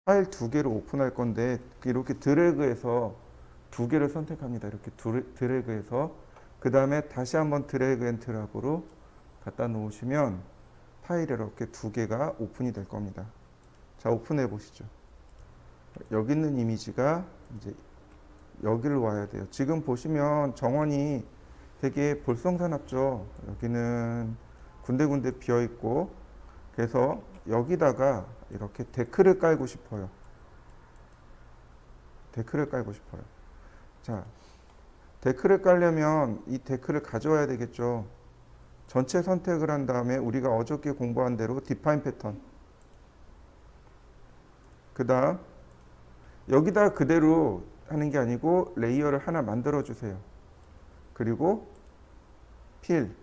파일 두 개를 오픈할 건데 이렇게 드래그해서 두 개를 선택합니다. 이렇게 드래그해서 그 다음에 다시 한번 드래그 앤 드랍으로 갖다 놓으시면 파일이 이렇게 두 개가 오픈이 될 겁니다. 자, 오픈해 보시죠. 여기 있는 이미지가 이제 여기를 와야 돼요. 지금 보시면 정원이 되게 볼썽사납죠. 여기는 군데군데 비어 있고, 그래서 여기다가 이렇게 데크를 깔고 싶어요. 데크를 깔고 싶어요. 자, 데크를 깔려면 이 데크를 가져와야 되겠죠. 전체 선택을 한 다음에 우리가 어저께 공부한 대로 define 패턴. 그 다음 여기다 그대로 하는 게 아니고 레이어를 하나 만들어 주세요. 그리고 필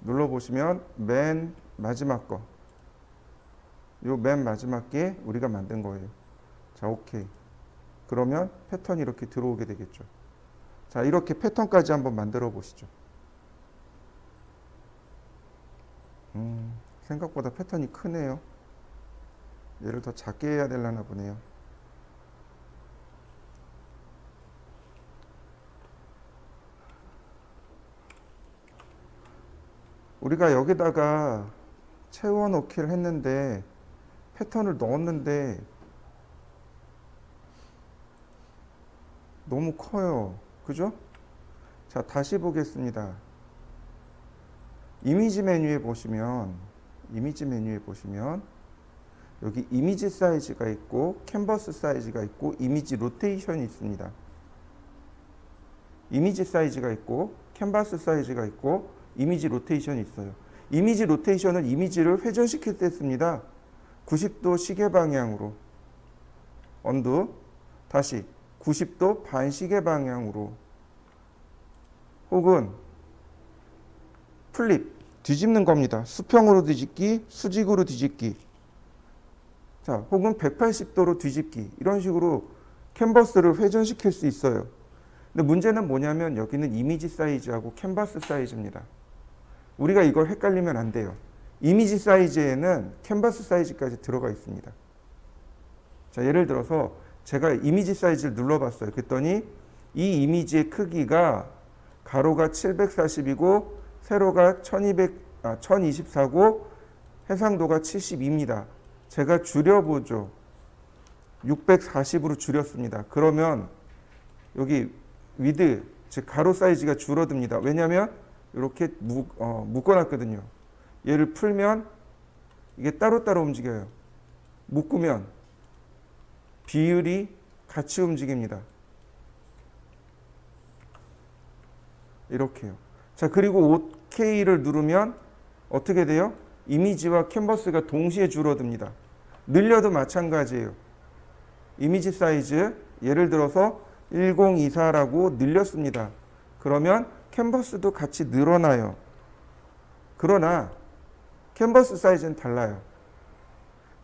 눌러보시면 맨 마지막 거, 요 맨 마지막 게 우리가 만든 거예요. 자, 오케이. 그러면 패턴이 이렇게 들어오게 되겠죠. 자, 이렇게 패턴까지 한번 만들어 보시죠. 생각보다 패턴이 크네요. 얘를 더 작게 해야 되려나 보네요. 우리가 여기다가 채워넣기를 했는데 패턴을 넣었는데 너무 커요. 그죠? 자, 다시 보겠습니다. 이미지 메뉴에 보시면 여기 이미지 사이즈가 있고 캔버스 사이즈가 있고 이미지 로테이션이 있습니다. 이미지 사이즈가 있고 캔버스 사이즈가 있고 이미지 로테이션이 있어요. 이미지 로테이션은 이미지를 회전시킬 때 씁니다. 90도 시계 방향으로 언두, 다시 90도 반시계 방향으로, 혹은 플립, 뒤집는 겁니다. 수평으로 뒤집기, 수직으로 뒤집기. 자, 혹은 180도로 뒤집기. 이런 식으로 캔버스를 회전시킬 수 있어요. 근데 문제는 뭐냐면 여기는 이미지 사이즈하고 캔버스 사이즈입니다. 우리가 이걸 헷갈리면 안 돼요. 이미지 사이즈에는 캔버스 사이즈까지 들어가 있습니다. 자, 예를 들어서 제가 이미지 사이즈를 눌러봤어요. 그랬더니 이 이미지의 크기가 가로가 740이고 세로가 1024고 해상도가 72입니다. 제가 줄여보죠. 640으로 줄였습니다. 그러면 여기 위드, 즉 가로 사이즈가 줄어듭니다. 왜냐하면 이렇게 묶어놨거든요. 얘를 풀면 이게 따로따로 움직여요. 묶으면 비율이 같이 움직입니다. 이렇게요. 자, 그리고 OK를 누르면 어떻게 돼요? 이미지와 캔버스가 동시에 줄어듭니다. 늘려도 마찬가지예요. 이미지 사이즈, 예를 들어서 1024라고 늘렸습니다. 그러면 캔버스도 같이 늘어나요. 그러나 캔버스 사이즈는 달라요.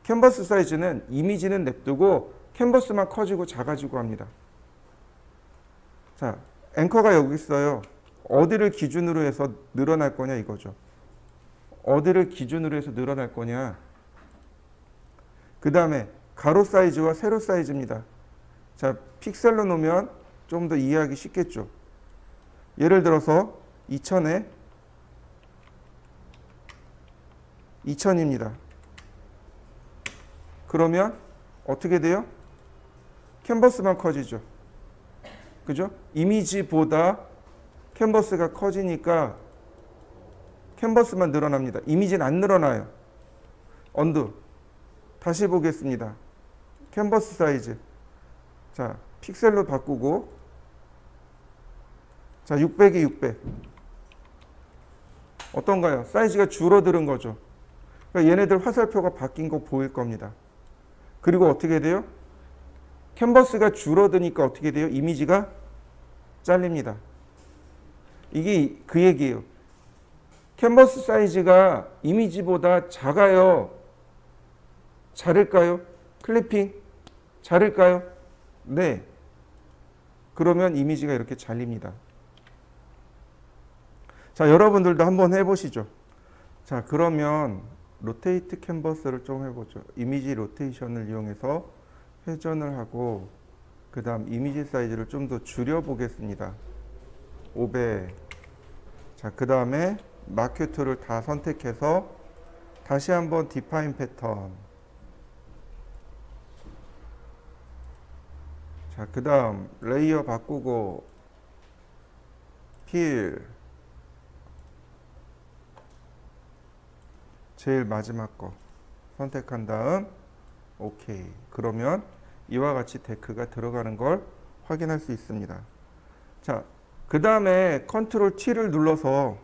캔버스 사이즈는 이미지는 냅두고 캔버스만 커지고 작아지고 합니다. 자, 앵커가 여기 있어요. 어디를 기준으로 해서 늘어날 거냐 이거죠. 어디를 기준으로 해서 늘어날 거냐. 그 다음에 가로 사이즈와 세로 사이즈입니다. 자, 픽셀로 놓으면 좀 더 이해하기 쉽겠죠. 예를 들어서 2000에 2000입니다. 그러면 어떻게 돼요? 캔버스만 커지죠. 그죠? 이미지보다 캔버스가 커지니까 캔버스만 늘어납니다. 이미지는 안 늘어나요. 언두. 다시 보겠습니다. 캔버스 사이즈. 자, 픽셀로 바꾸고. 자, 600에 600. 어떤가요? 사이즈가 줄어드는 거죠. 그러니까 얘네들 화살표가 바뀐 거 보일 겁니다. 그리고 어떻게 돼요? 캔버스가 줄어드니까 어떻게 돼요? 이미지가 잘립니다. 이게 그 얘기예요. 캔버스 사이즈가 이미지보다 작아요. 자를까요? 클리핑? 자를까요? 네. 그러면 이미지가 이렇게 잘립니다. 자, 여러분들도 한번 해보시죠. 자, 그러면 로테이트 캔버스를 좀 해보죠. 이미지 로테이션을 이용해서 회전을 하고 그 다음 이미지 사이즈를 좀 더 줄여 보겠습니다. 500. 자, 그 다음에 마크 툴을 다 선택해서 다시 한번 디파인 패턴. 자, 그 다음 레이어 바꾸고 필 제일 마지막 거 선택한 다음 오케이. 그러면 이와 같이 데크가 들어가는 걸 확인할 수 있습니다. 자, 그 다음에 컨트롤 T를 눌러서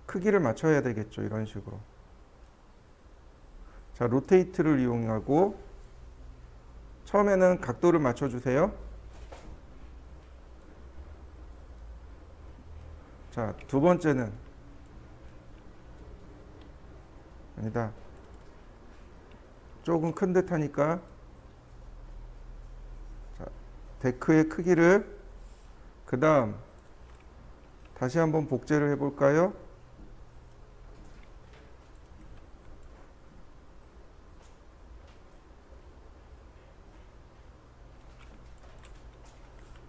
크기를 맞춰야 되겠죠. 이런 식으로. 자, 로테이트를 이용하고 처음에는 각도를 맞춰주세요. 자, 두 번째는 아니다. 조금 큰 듯 하니까 자, 데크의 크기를 그 다음 다시 한번 복제를 해볼까요?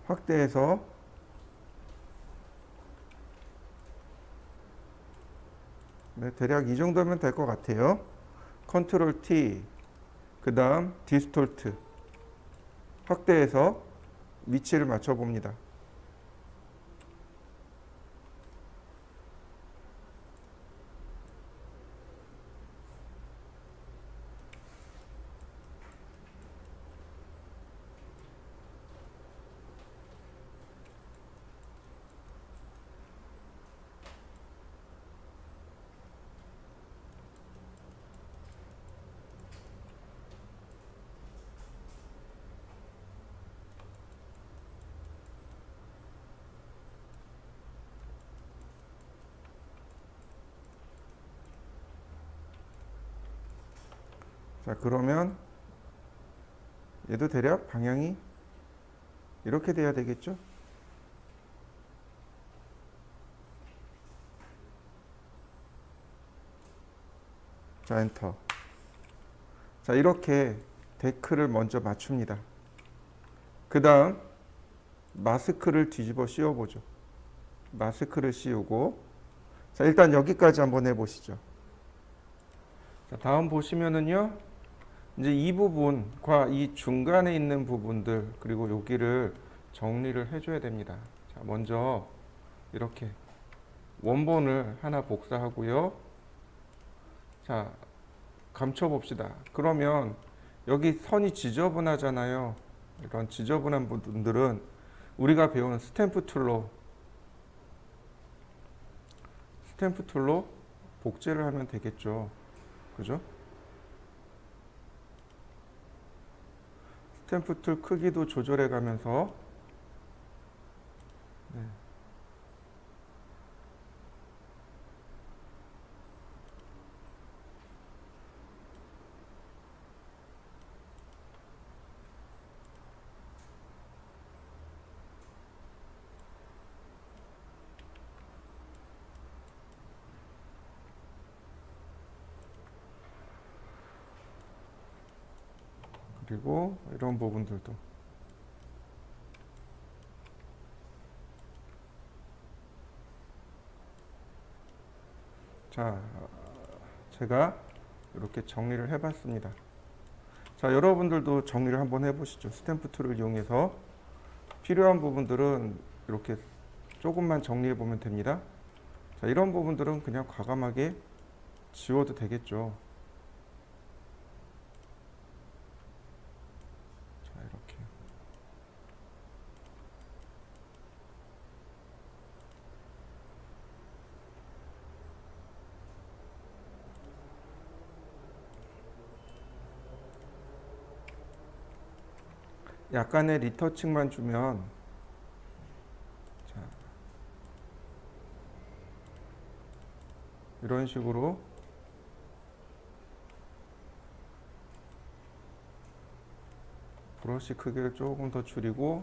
확대해서 네, 대략 이 정도면 될 것 같아요. 컨트롤 T 그 다음 디스톨트 확대해서 위치를 맞춰 봅니다. 자, 그러면 얘도 대략 방향이 이렇게 돼야 되겠죠? 자, 엔터. 자, 이렇게 데크를 먼저 맞춥니다. 그 다음 마스크를 뒤집어 씌워보죠. 마스크를 씌우고 자, 일단 여기까지 한번 해보시죠. 자, 다음 보시면은요. 이제 이 부분과 이 중간에 있는 부분들 그리고 여기를 정리를 해줘야 됩니다. 자, 먼저 이렇게 원본을 하나 복사하고요. 자, 감춰 봅시다. 그러면 여기 선이 지저분하잖아요. 이런 지저분한 부분들은 우리가 배운 스탬프 툴로 복제를 하면 되겠죠. 그죠? 스탬프 툴 크기도 조절해 가면서 네. 그리고 이런 부분들도 자, 제가 이렇게 정리를 해봤습니다. 자, 여러분들도 정리를 한번 해보시죠. 스탬프 툴을 이용해서 필요한 부분들은 이렇게 조금만 정리해 보면 됩니다. 자, 이런 부분들은 그냥 과감하게 지워도 되겠죠. 자, 이렇게. 약간의 리터칭만 주면 자, 이런 식으로 브러쉬 크기를 조금 더 줄이고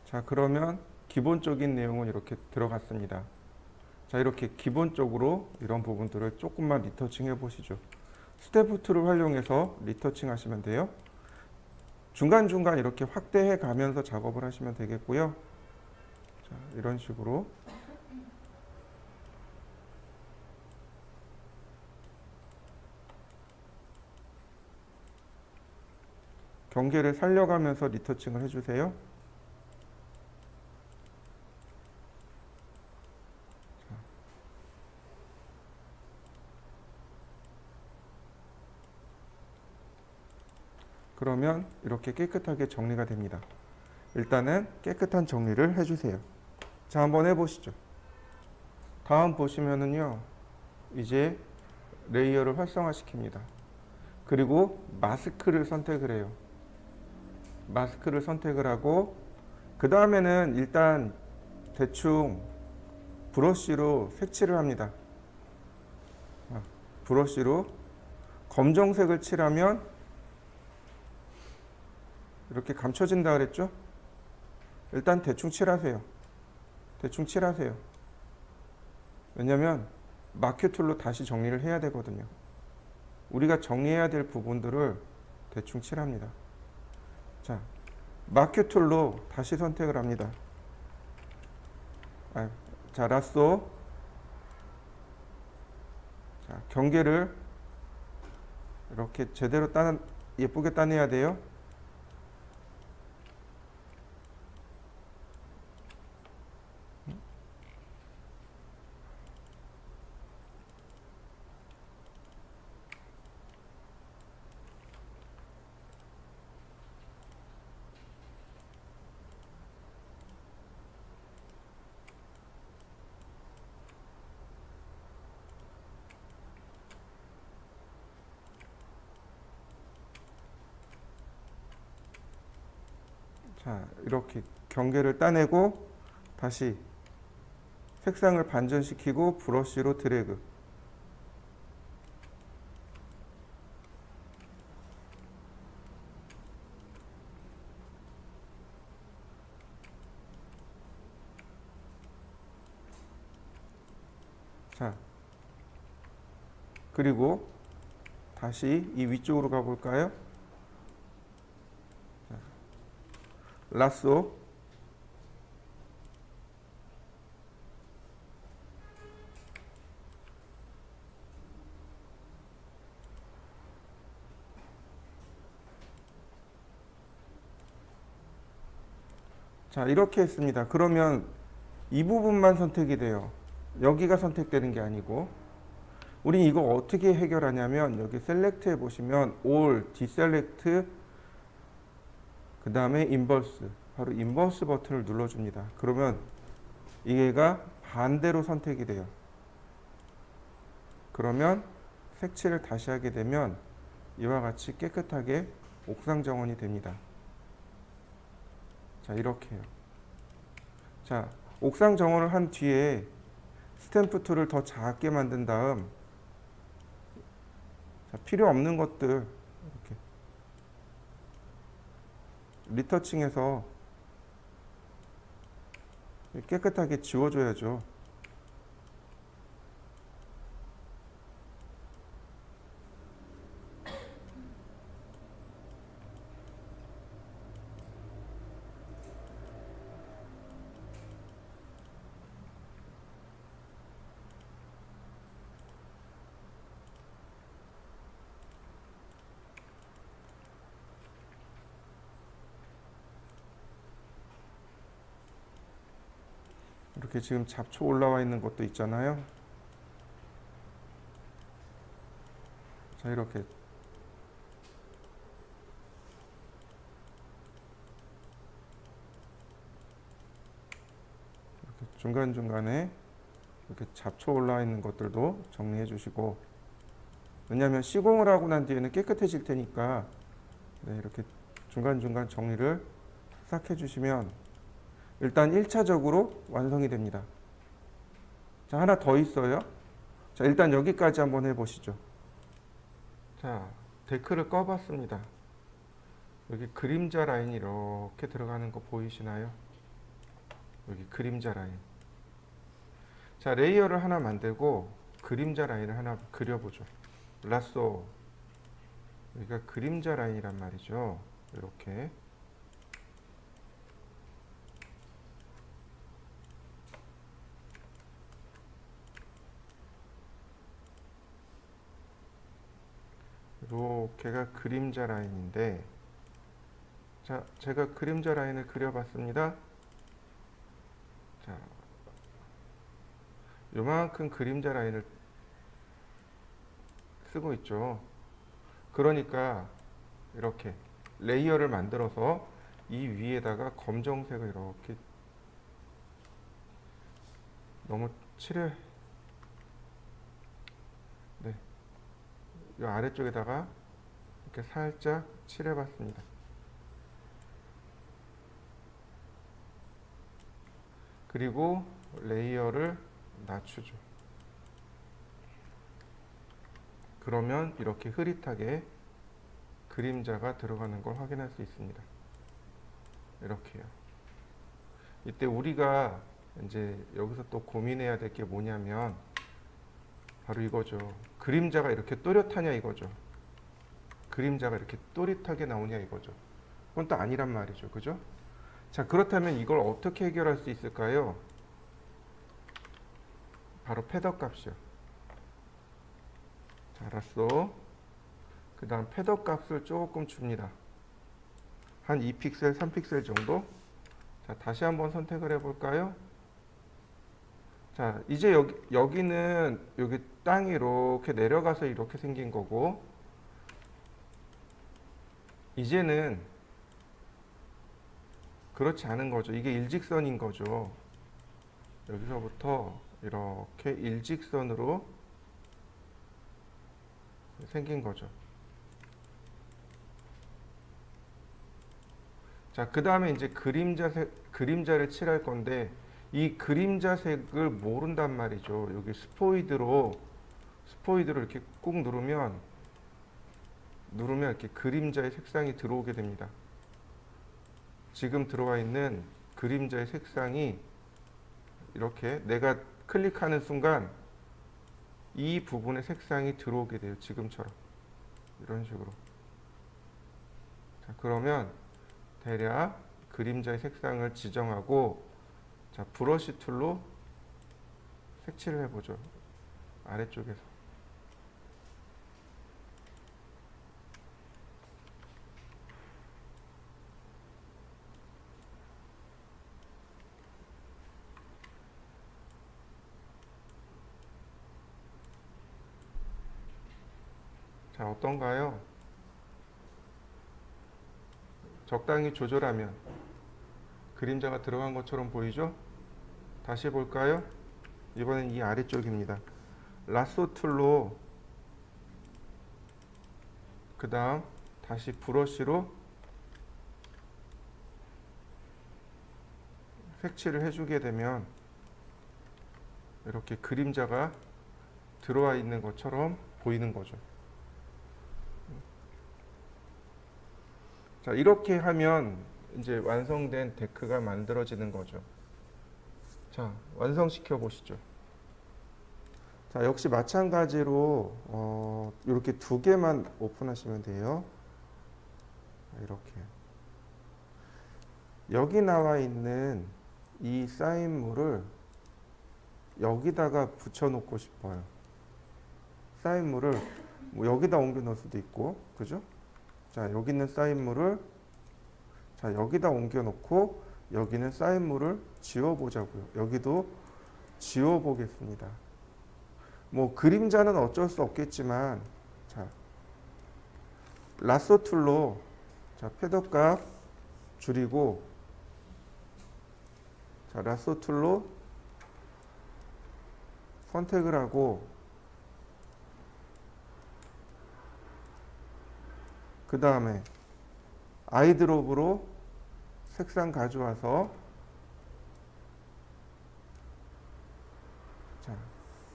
자, 그러면 기본적인 내용은 이렇게 들어갔습니다. 자, 이렇게 기본적으로 이런 부분들을 조금만 리터칭 해보시죠. 스텝 툴을 활용해서 리터칭 하시면 돼요. 중간중간 이렇게 확대해 가면서 작업을 하시면 되겠고요. 자, 이런 식으로. 경계를 살려가면서 리터칭을 해주세요. 그러면 이렇게 깨끗하게 정리가 됩니다. 일단은 깨끗한 정리를 해주세요. 자, 한번 해보시죠. 다음 보시면은요, 이제 레이어를 활성화시킵니다. 그리고 마스크를 선택을 해요. 마스크를 선택을 하고, 그 다음에는 일단 대충 브러쉬로 색칠을 합니다. 브러쉬로 검정색을 칠하면 이렇게 감춰진다 그랬죠? 일단 대충 칠하세요. 대충 칠하세요. 왜냐면 마큐 툴로 다시 정리를 해야 되거든요. 우리가 정리해야 될 부분들을 대충 칠합니다. 자, 마큐 툴로 다시 선택을 합니다. 자, 라쏘. 자, 경계를 이렇게 제대로 예쁘게 따내야 돼요. 자, 이렇게 경계를 따내고 다시 색상을 반전시키고 브러쉬로 드래그. 자, 그리고 다시 이 위쪽으로 가볼까요? 라쏘. 자, 이렇게 했습니다. 그러면 이 부분만 선택이 돼요. 여기가 선택되는 게 아니고, 우리 이거 어떻게 해결하냐면 여기 셀렉트에 보시면 All, Deselect, 그 다음에 인버스, 바로 인버스 버튼을 눌러줍니다. 그러면 이게가 반대로 선택이 돼요. 그러면 색칠을 다시 하게 되면 이와 같이 깨끗하게 옥상 정원이 됩니다. 자, 이렇게요. 자, 옥상 정원을 한 뒤에 스탬프 툴을 더 작게 만든 다음, 자, 필요 없는 것들 이렇게 리터칭해서 깨끗하게 지워줘야죠. 이렇게 지금 잡초 올라와 있는 것도 있잖아요. 자, 이렇게 중간중간에 이렇게 잡초 올라와 있는 것들도 정리해 주시고, 왜냐하면 시공을 하고 난 뒤에는 깨끗해질 테니까, 네, 이렇게 중간중간 정리를 싹 해주시면 일단 1차적으로 완성이 됩니다. 자, 하나 더 있어요. 자, 일단 여기까지 한번 해보시죠. 자, 데크를 꺼봤습니다. 여기 그림자 라인이 이렇게 들어가는 거 보이시나요? 여기 그림자 라인. 자, 레이어를 하나 만들고 그림자 라인을 하나 그려보죠. 라쏘. 여기가 그림자 라인이란 말이죠. 이렇게. 이렇게가 그림자 라인인데, 자, 제가 그림자 라인을 그려봤습니다. 자, 요만큼 그림자 라인을 쓰고 있죠. 그러니까 이렇게 레이어를 만들어서 이 위에다가 검정색을 이렇게 너무 네, 이 아래쪽에다가 이렇게 살짝 칠해봤습니다. 그리고 레이어를 낮추죠. 그러면 이렇게 흐릿하게 그림자가 들어가는 걸 확인할 수 있습니다. 이렇게요. 이때 우리가 이제 여기서 또 고민해야 될 게 뭐냐면 바로 이거죠. 그림자가 이렇게 또렷하냐 이거죠. 그림자가 이렇게 또렷하게 나오냐 이거죠. 그건 또 아니란 말이죠. 그죠? 자, 그렇다면 이걸 어떻게 해결할 수 있을까요? 바로 패더 값이요. 자, 알았어. 그 다음 패더 값을 조금 줍니다. 한 2픽셀, 3픽셀 정도. 자, 다시 한번 선택을 해볼까요? 자, 이제 여기는 여기 땅이 이렇게 내려가서 이렇게 생긴 거고, 이제는 그렇지 않은 거죠. 이게 일직선인 거죠. 여기서부터 이렇게 일직선으로 생긴 거죠. 자, 그 다음에 이제 그림자를 칠할 건데, 이 그림자색을 모른단 말이죠. 여기 스포이드로 이렇게 꾹 누르면 이렇게 그림자의 색상이 들어오게 됩니다. 지금 들어와 있는 그림자의 색상이 이렇게 내가 클릭하는 순간 이 부분의 색상이 들어오게 돼요. 지금처럼. 이런 식으로. 자, 그러면 대략 그림자의 색상을 지정하고, 자, 브러쉬 툴로 색칠을 해보죠. 아래쪽에서. 자, 어떤가요? 적당히 조절하면 그림자가 들어간 것처럼 보이죠? 다시 볼까요? 이번엔 이 아래쪽입니다. 라쏘 툴로 그 다음 다시 브러쉬로 색칠을 해주게 되면 이렇게 그림자가 들어와 있는 것처럼 보이는 거죠. 자, 이렇게 하면 이제 완성된 데크가 만들어지는 거죠. 자, 완성시켜 보시죠. 자, 역시 마찬가지로 이렇게 두 개만 오픈하시면 돼요. 이렇게 여기 나와 있는 이 사인물을 여기다가 붙여 놓고 싶어요. 사인물을 뭐 여기다 옮겨 놓을 수도 있고, 그죠? 자, 여기 있는 사인물을 자, 여기다 옮겨 놓고 여기는 사인물을 지워 보자고요. 여기도 지워 보겠습니다. 뭐 그림자는 어쩔 수 없겠지만, 자, 라쏘 툴로 자, 패더 값 줄이고, 자, 라쏘 툴로 선택을 하고, 그 다음에 아이드롭으로 색상 가져와서, 자,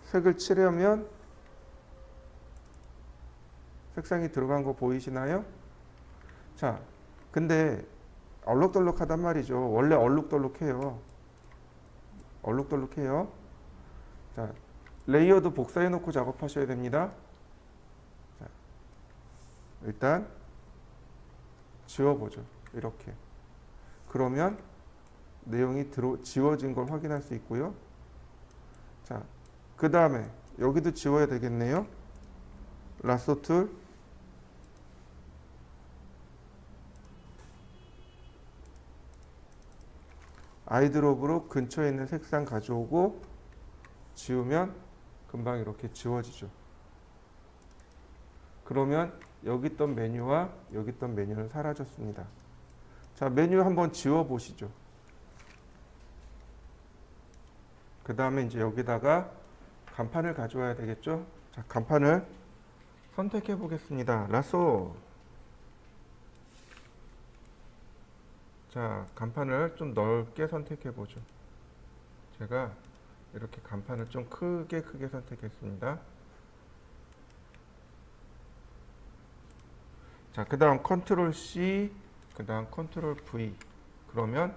색을 칠하면 색상이 들어간 거 보이시나요? 자, 근데 얼룩덜룩하단 말이죠. 원래 얼룩덜룩해요. 얼룩덜룩해요. 자, 레이어드 복사해 놓고 작업하셔야 됩니다. 자, 일단 지워보죠. 이렇게. 그러면 내용이 지워진 걸 확인할 수 있고요. 자, 그 다음에 여기도 지워야 되겠네요. 라sso 툴, 아이드롭으로 근처에 있는 색상 가져오고 지우면 금방 이렇게 지워지죠. 그러면 여기 있던 메뉴와 여기 있던 메뉴는 사라졌습니다. 자, 메뉴 한번 지워 보시죠. 그 다음에 이제 여기다가 간판을 가져와야 되겠죠. 자, 간판을 선택해 보겠습니다. 라sso. 자, 간판을 좀 넓게 선택해 보죠. 제가 이렇게 간판을 좀 크게 선택했습니다. 자, 그 다음 컨트롤 C, 그 다음 컨트롤 V. 그러면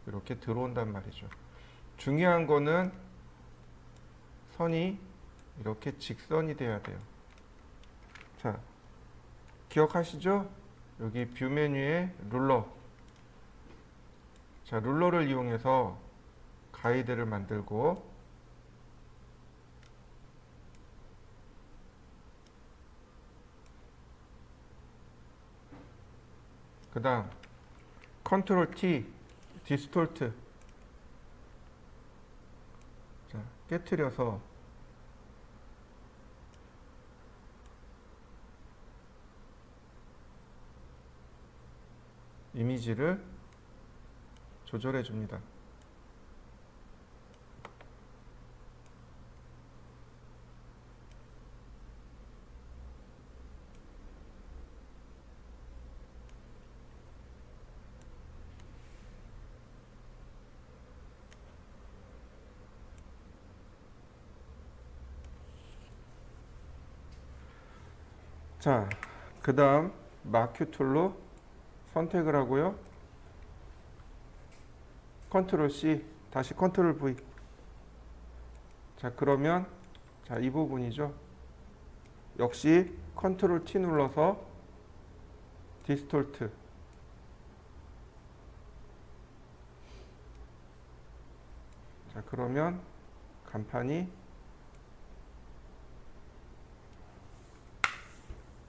이렇게 들어온단 말이죠. 중요한 거는 선이 이렇게 직선이 돼야 돼요. 자, 기억하시죠? 여기 뷰 메뉴에 룰러. 자, 룰러를 이용해서 가이드를 만들고 그 다음 컨트롤 T, 디스톨트. 자, 깨트려서 이미지를 조절해 줍니다. 자, 그 다음 마큐 툴로 선택을 하고요. 컨트롤 C, 다시 컨트롤 V. 자, 그러면 자, 이 부분이죠. 역시 컨트롤 T 눌러서 디스톨트. 자, 그러면 간판이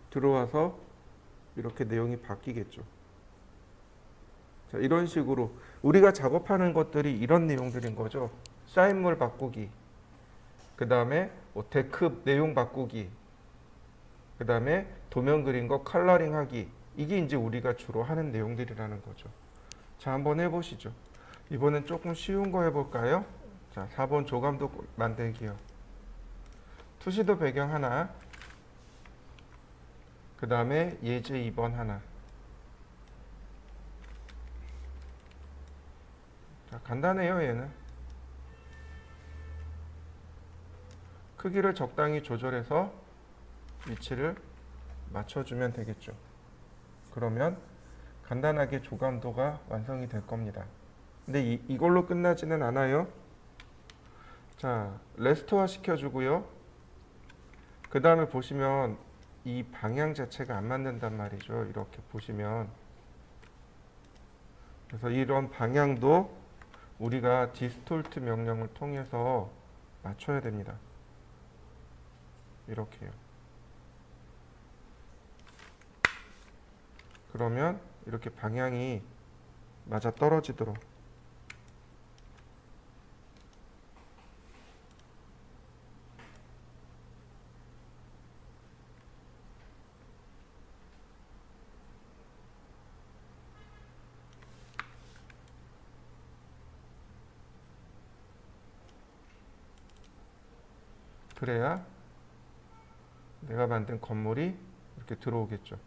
들어와서 이렇게 내용이 바뀌겠죠. 자, 이런 식으로 우리가 작업하는 것들이 이런 내용들인 거죠. 사인물 바꾸기, 그 다음에 데크 내용 바꾸기, 그 다음에 도면 그린 거 컬러링 하기. 이게 이제 우리가 주로 하는 내용들이라는 거죠. 자, 한번 해보시죠. 이번엔 조금 쉬운 거 해볼까요? 자, 4번 조감도 만들기요. 투시도 배경 하나, 그 다음에 예제 2번 하나. 자, 간단해요. 얘는 크기를 적당히 조절해서 위치를 맞춰주면 되겠죠. 그러면 간단하게 조감도가 완성이 될 겁니다. 근데 이걸로 끝나지는 않아요. 자, 레스토어 시켜주고요. 그 다음에 보시면 이 방향 자체가 안 맞는단 말이죠. 이렇게 보시면. 그래서 이런 방향도 우리가 디스톨트 명령을 통해서 맞춰야 됩니다. 이렇게요. 그러면 이렇게 방향이 맞아 떨어지도록. 그래야 내가 만든 건물이 이렇게 들어오겠죠.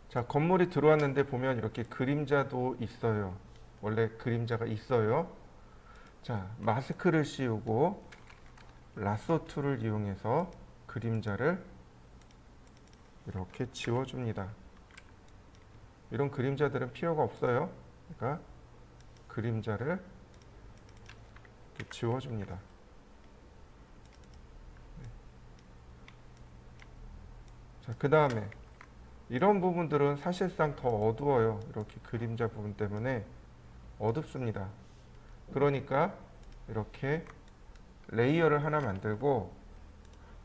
자, 건물이 들어왔는데 보면 이렇게 그림자도 있어요. 원래 그림자가 있어요. 자, 마스크를 씌우고 라sso 툴을 이용해서 그림자를 이렇게 지워줍니다. 이런 그림자들은 필요가 없어요. 그러니까 그림자를 이렇게 지워줍니다. 자, 그 다음에 이런 부분들은 사실상 더 어두워요. 이렇게 그림자 부분 때문에 어둡습니다. 그러니까 이렇게 레이어를 하나 만들고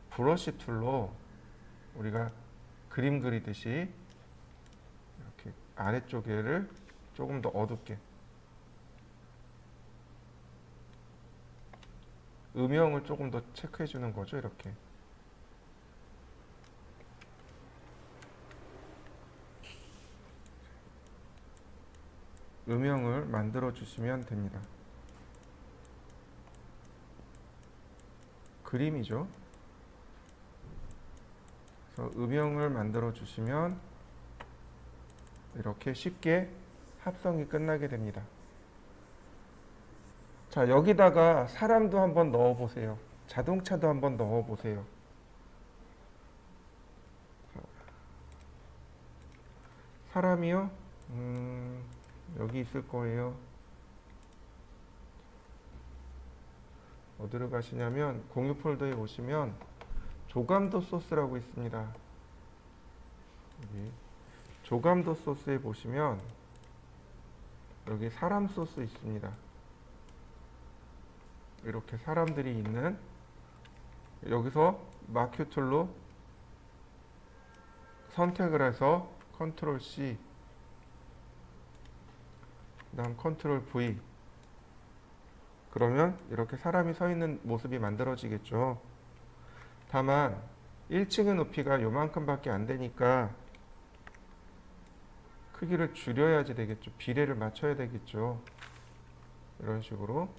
브러쉬 툴로 우리가 그림 그리듯이 이렇게 아래쪽에를 조금 더 어둡게 음영을 조금 더 체크해 주는 거죠. 이렇게 음영을 만들어 주시면 됩니다. 그림이죠. 그래서 음영을 만들어 주시면 이렇게 쉽게 합성이 끝나게 됩니다. 자, 여기다가 사람도 한번 넣어 보세요. 자동차도 한번 넣어 보세요. 사람이요? 여기 있을 거예요. 어디로 가시냐면 공유 폴더에 오시면 조감도 소스라고 있습니다. 여기 조감도 소스에 보시면 여기 사람 소스 있습니다. 이렇게 사람들이 있는, 여기서 마큐 툴로 선택을 해서 컨트롤 C, 그 다음 컨트롤 V, 그러면 이렇게 사람이 서 있는 모습이 만들어지겠죠. 다만 1층의 높이가 요만큼밖에 안 되니까 크기를 줄여야지 되겠죠. 비례를 맞춰야 되겠죠. 이런 식으로.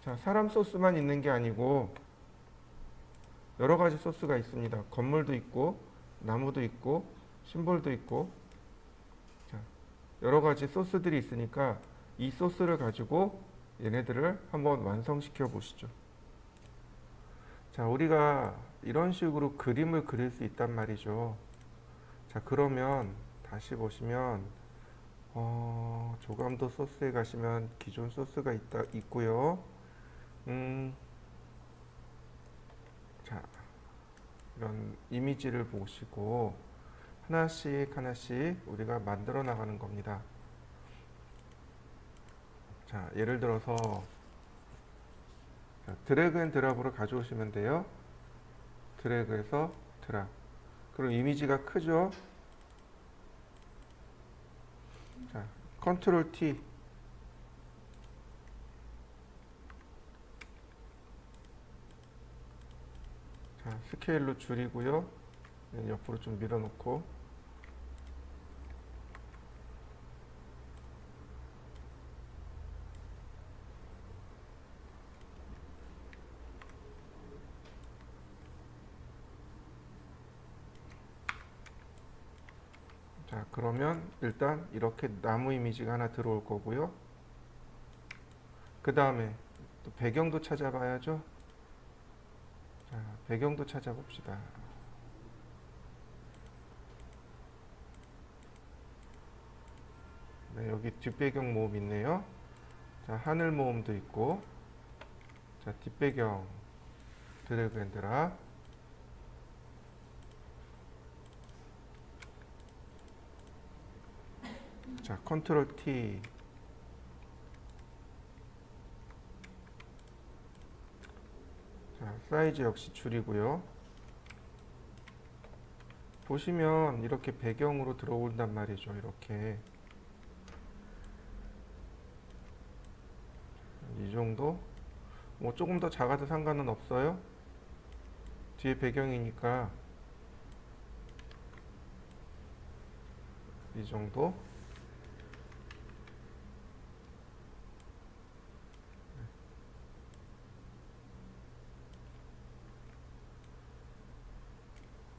자, 사람 소스만 있는 게 아니고 여러 가지 소스가 있습니다. 건물도 있고 나무도 있고 심볼도 있고, 자, 여러 가지 소스들이 있으니까 이 소스를 가지고 얘네들을 한번 완성시켜 보시죠. 자, 우리가 이런 식으로 그림을 그릴 수 있단 말이죠. 자, 그러면 다시 보시면 조감도 소스에 가시면 기존 소스가 있고요. 자, 이런 이미지를 보시고 하나씩 하나씩 우리가 만들어 나가는 겁니다. 자, 예를 들어서 드래그 앤 드랍으로 가져오시면 돼요. 드래그해서 드랍. 그럼 이미지가 크죠? 자, 컨트롤 T. 자, 스케일로 줄이고요. 옆으로 좀 밀어놓고. 자, 그러면 일단 이렇게 나무 이미지가 하나 들어올 거고요. 그 다음에 또 배경도 찾아봐야죠. 자, 배경도 찾아봅시다. 네, 여기 뒷배경 모음 있네요. 자, 하늘 모음도 있고. 자, 뒷배경 드래그 앤 드랍. 자, 컨트롤 T. 자, 사이즈 역시 줄이고요. 보시면 이렇게 배경으로 들어온단 말이죠. 이렇게 이 정도. 뭐 조금 더 작아도 상관은 없어요. 뒤에 배경이니까 이 정도.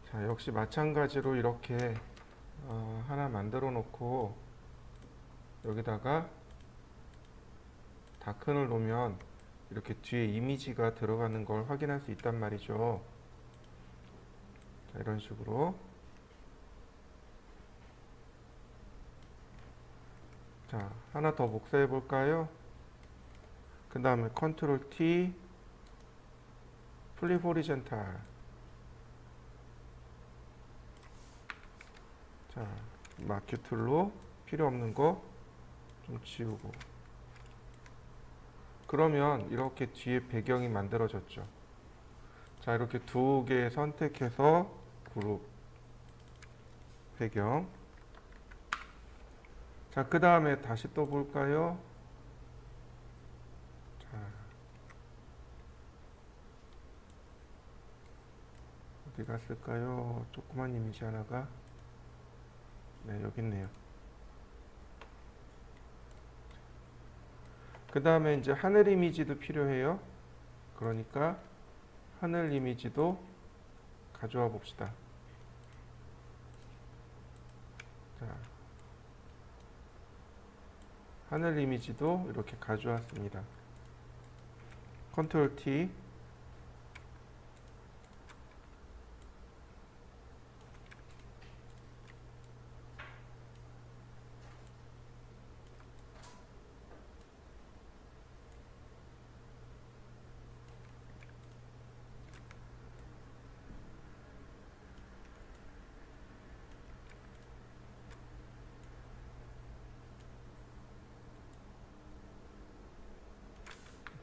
자, 역시 마찬가지로 이렇게 하나 만들어 놓고 여기다가 다큰을 놓으면 이렇게 뒤에 이미지가 들어가는 걸 확인할 수 있단 말이죠. 자, 이런 식으로. 자, 하나 더 복사해 볼까요? 그 다음에 컨트롤 T, 플립 호리젠탈. 자, 마큐 툴로 필요 없는 거 좀 지우고. 그러면 이렇게 뒤에 배경이 만들어졌죠. 자, 이렇게 두 개 선택해서 그룹 배경. 자, 그 다음에 다시 또 볼까요? 자, 어디 갔을까요? 조그만 이미지 하나가. 네, 여기 있네요. 그 다음에 이제 하늘 이미지도 필요해요. 그러니까 하늘 이미지도 가져와 봅시다. 자, 하늘 이미지도 이렇게 가져왔습니다. 컨트롤 T.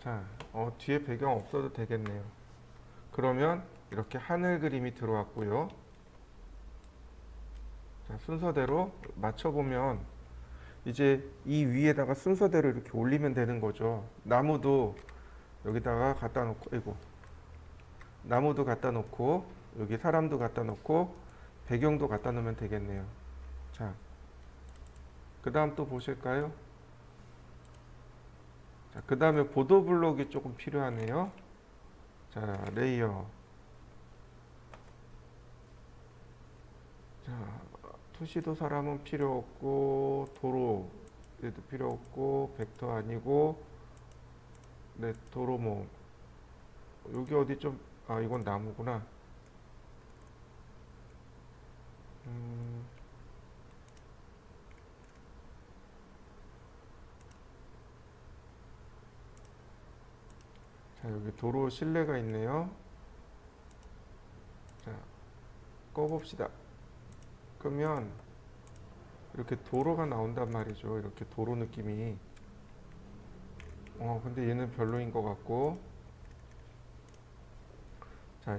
자, 뒤에 배경 없어도 되겠네요. 그러면 이렇게 하늘 그림이 들어왔고요. 자, 순서대로 맞춰보면 이제 이 위에다가 순서대로 이렇게 올리면 되는 거죠. 나무도 여기다가 갖다 놓고, 아이고, 나무도 갖다 놓고, 여기 사람도 갖다 놓고, 배경도 갖다 놓으면 되겠네요. 자, 그 다음 또 보실까요? 자, 그 다음에 보도 블록이 조금 필요하네요. 자, 레이어. 자, 투시도 사람은 필요 없고, 도로 얘도 필요 없고, 벡터 아니고, 네, 도로 뭐 여기 어디 좀, 아, 이건 나무구나. 음, 자, 여기 도로 실내가 있네요. 자, 꺼봅시다. 그러면 이렇게 도로가 나온단 말이죠. 이렇게 도로 느낌이. 근데 얘는 별로인 것 같고. 자,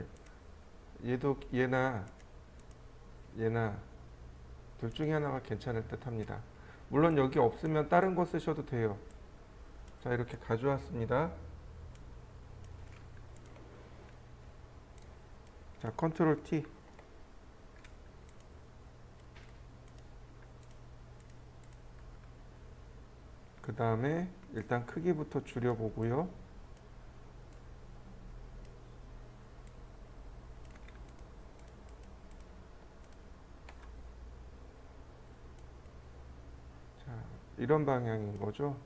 얘도 얘나 둘 중에 하나가 괜찮을 듯 합니다. 물론 여기 없으면 다른 거 쓰셔도 돼요. 자, 이렇게 가져왔습니다. 자, 컨트롤 T. 그 다음에 일단 크기부터 줄여보고요. 자, 이런 방향인 거죠.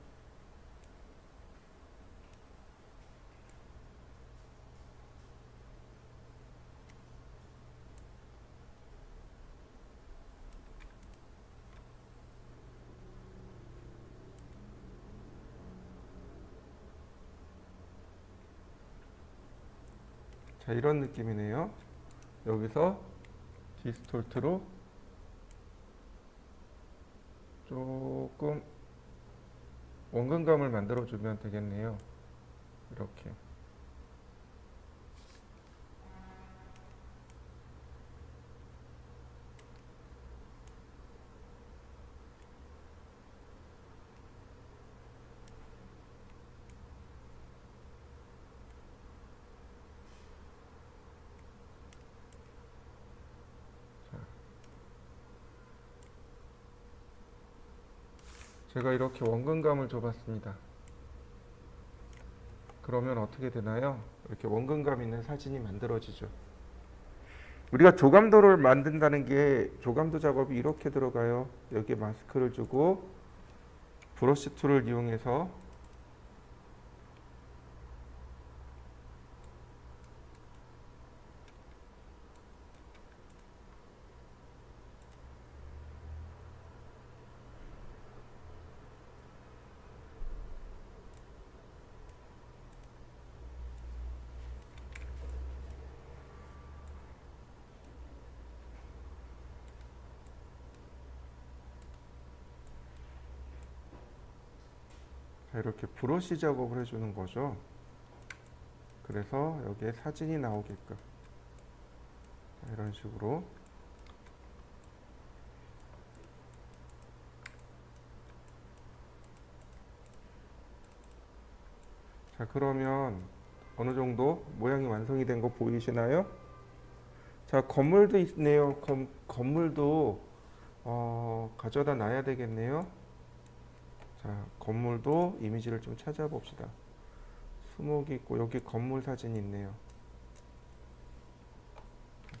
자, 이런 느낌이네요. 여기서 디스톨트로 조금 원근감을 만들어주면 되겠네요. 이렇게. 제가 이렇게 원근감을 줘봤습니다. 그러면 어떻게 되나요? 이렇게 원근감 있는 사진이 만들어지죠. 우리가 조감도를 만든다는 게 조감도 작업이 이렇게 들어가요. 여기에 마스크를 주고 브러쉬 툴을 이용해서 자, 이렇게 브러쉬 작업을 해주는 거죠. 그래서 여기에 사진이 나오게끔. 자, 이런 식으로. 자, 그러면 어느 정도 모양이 완성이 된 거 보이시나요? 자, 건물도 있네요. 건물도 가져다 놔야 되겠네요. 자, 건물도 이미지를 좀 찾아봅시다. 수목이 있고 여기 건물 사진이 있네요.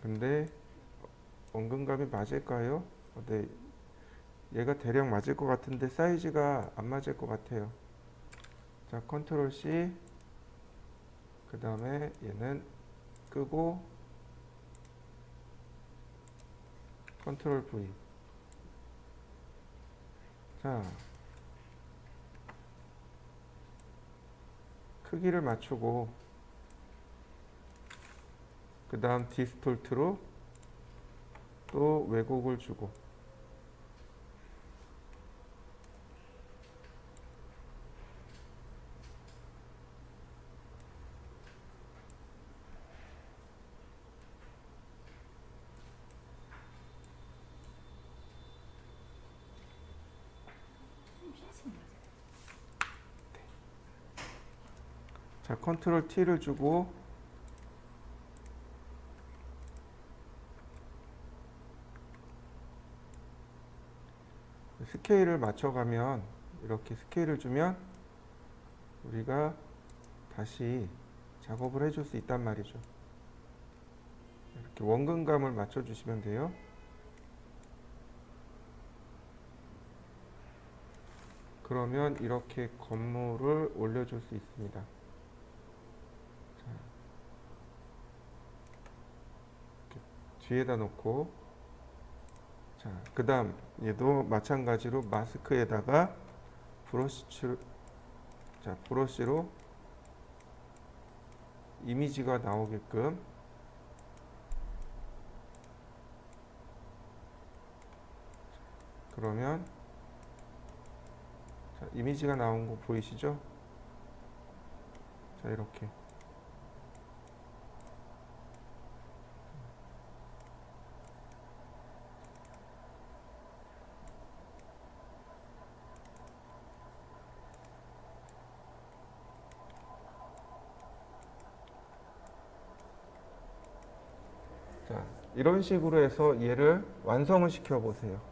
근데 원근감이 맞을까요? 네, 얘가 대략 맞을 것 같은데 사이즈가 안 맞을 것 같아요. 자, 컨트롤 C, 그 다음에 얘는 끄고 컨트롤 V. 자, 크기를 맞추고 그 다음 디스톨트로 또 왜곡을 주고. 자, 컨트롤 T를 주고 스케일을 맞춰가면, 이렇게 스케일을 주면 우리가 다시 작업을 해줄 수 있단 말이죠. 이렇게 원근감을 맞춰주시면 돼요. 그러면 이렇게 건물을 올려줄 수 있습니다. 자, 이렇게 뒤에다 놓고, 자, 그 다음 얘도 마찬가지로 마스크에다가 브러쉬로 이미지가 나오게끔. 그러면 자, 이미지가 나온 거 보이시죠? 자, 이렇게. 자, 이런 식으로 해서 얘를 완성을 시켜 보세요.